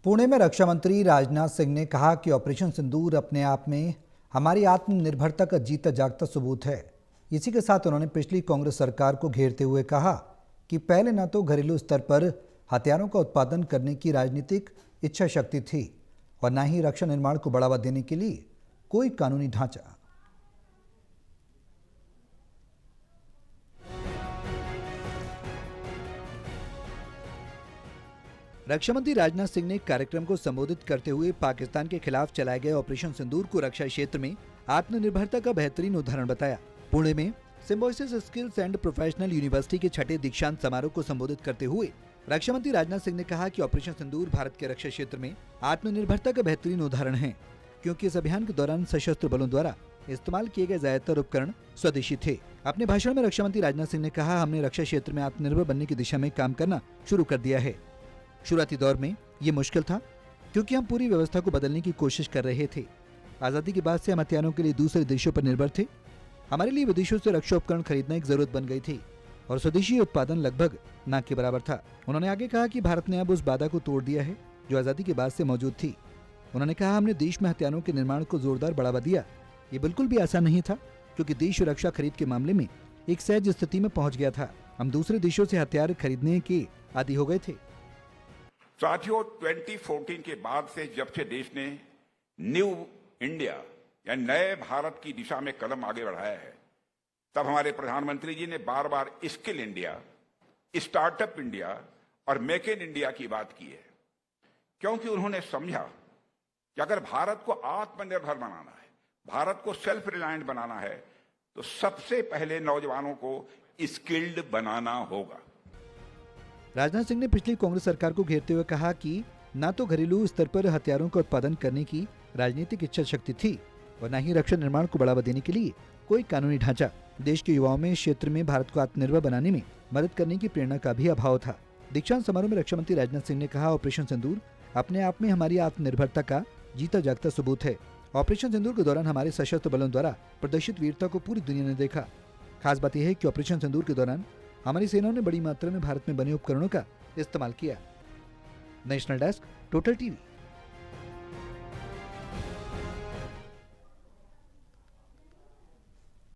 पुणे में रक्षा मंत्री राजनाथ सिंह ने कहा कि ऑपरेशन सिंदूर अपने आप में हमारी आत्मनिर्भरता का जीता जागता सबूत है। इसी के साथ उन्होंने पिछली कांग्रेस सरकार को घेरते हुए कहा कि पहले न तो घरेलू स्तर पर हथियारों का उत्पादन करने की राजनीतिक इच्छा शक्ति थी और न ही रक्षा निर्माण को बढ़ावा देने के लिए कोई कानूनी ढांचा। रक्षा मंत्री राजनाथ सिंह ने कार्यक्रम को संबोधित करते हुए पाकिस्तान के खिलाफ चलाए गए ऑपरेशन सिंदूर को रक्षा क्षेत्र में आत्मनिर्भरता का बेहतरीन उदाहरण बताया। पुणे में Symbiosis skills and professional university के छठे दीक्षांत समारोह को संबोधित करते हुए रक्षा मंत्री राजनाथ सिंह ने कहा कि ऑपरेशन सिंदूर भारत के रक्षा क्षेत्र में आत्मनिर्भरता का बेहतरीन उदाहरण है, क्योंकि इस अभियान के दौरान सशस्त्र बलों द्वारा इस्तेमाल किए गए ज्यादातर उपकरण स्वदेशी थे। अपने भाषण में रक्षा मंत्री राजनाथ सिंह ने कहा, हमने रक्षा क्षेत्र में आत्मनिर्भर बनने की दिशा में काम करना शुरू कर दिया है। शुरुआती दौर में ये मुश्किल था क्योंकि हम पूरी व्यवस्था को बदलने की कोशिश कर रहे थे। आजादी के बाद से हम हथियारों के लिए दूसरे देशों पर निर्भर थे। हमारे लिए विदेशों से रक्षा उपकरण खरीदना एक जरूरत बन गई थी और स्वदेशी उत्पादन लगभग ना के बराबर था। उन्होंने आगे कहा कि भारत ने अब उस बाधा को तोड़ दिया है जो आजादी के बाद से मौजूद थी। उन्होंने कहा, हमने देश में हथियारों के निर्माण को जोरदार बढ़ावा दिया। ये बिल्कुल भी आसान नहीं था क्योंकि देश रक्षा खरीद के मामले में एक सहज स्थिति में पहुंच गया था। हम दूसरे देशों से हथियार खरीदने के आदी हो गए थे। साथियों, 2014 के बाद से जब से देश ने न्यू इंडिया या नए भारत की दिशा में कदम आगे बढ़ाया है, तब हमारे प्रधानमंत्री जी ने बार बार स्किल इंडिया, स्टार्टअप इंडिया और मेक इन इंडिया की बात की है, क्योंकि उन्होंने समझा कि अगर भारत को आत्मनिर्भर बनाना है, भारत को सेल्फ रिलायंट बनाना है, तो सबसे पहले नौजवानों को स्किल्ड बनाना होगा। राजनाथ सिंह ने पिछली कांग्रेस सरकार को घेरते हुए कहा कि न तो घरेलू स्तर पर हथियारों का उत्पादन करने की राजनीतिक इच्छा शक्ति थी और न ही रक्षा निर्माण को बढ़ावा देने के लिए कोई कानूनी ढांचा। देश के युवाओं में इस क्षेत्र में भारत को आत्मनिर्भर बनाने में मदद करने की प्रेरणा का भी अभाव था। दीक्षांत समारोह में रक्षा मंत्री राजनाथ सिंह ने कहा, ऑपरेशन सिंदूर अपने आप में हमारी आत्मनिर्भरता का जीता जागता सबूत है। ऑपरेशन सिंदूर के दौरान हमारे सशस्त्र बलों द्वारा प्रदर्शित वीरता को पूरी दुनिया ने देखा। खास बात यह है कि ऑपरेशन सिंदूर के दौरान हमारी सेनाओं ने बड़ी मात्रा में भारत में बने उपकरणों का इस्तेमाल किया। National desk, total TV.